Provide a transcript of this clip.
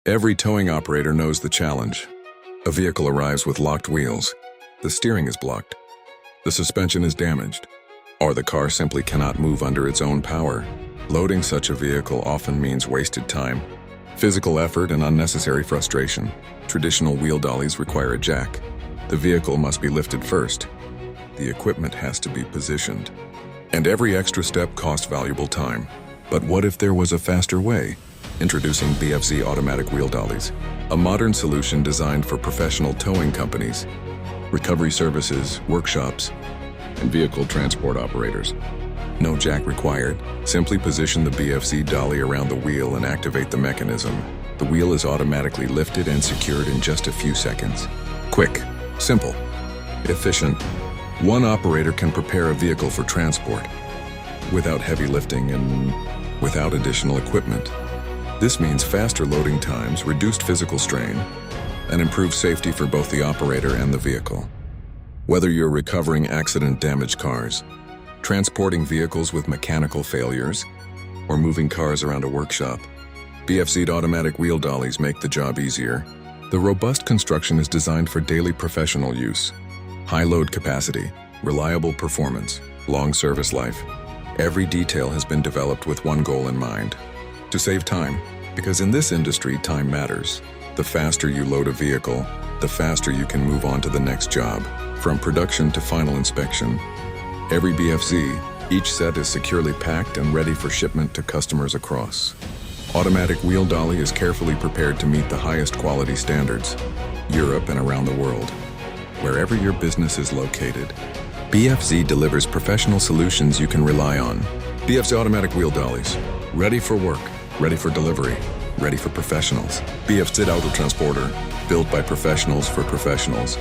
Every towing operator knows the challenge. A vehicle arrives with locked wheels. The steering is blocked. The suspension is damaged. Or the car simply cannot move under its own power. Loading such a vehicle often means wasted time, physical effort, and unnecessary frustration. Traditional wheel dollies require a jack. The vehicle must be lifted first. The equipment has to be positioned. And every extra step costs valuable time. But what if there was a faster way? Introducing BFZ Automatic Wheel Dollies, a modern solution designed for professional towing companies, recovery services, workshops, and vehicle transport operators. No jack required. Simply position the BFZ dolly around the wheel and activate the mechanism. The wheel is automatically lifted and secured in just a few seconds. Quick, simple, efficient. One operator can prepare a vehicle for transport without heavy lifting and without additional equipment. This means faster loading times, reduced physical strain, and improved safety for both the operator and the vehicle. Whether you're recovering accident-damaged cars, transporting vehicles with mechanical failures, or moving cars around a workshop, BFZ Automatic Wheel Dollies make the job easier. The robust construction is designed for daily professional use. High load capacity, reliable performance, long service life. Every detail has been developed with one goal in mind: to save time. Because in this industry, time matters. The faster you load a vehicle, the faster you can move on to the next job. From production to final inspection, every BFZ, each set is securely packed and ready for shipment to customers across. Automatic Wheel Dolly is carefully prepared to meet the highest quality standards, Europe and around the world. Wherever your business is located, BFZ delivers professional solutions you can rely on. BFZ Automatic Wheel Dollies, ready for work, ready for delivery, ready for professionals. BFZ Autotransporter, built by professionals for professionals.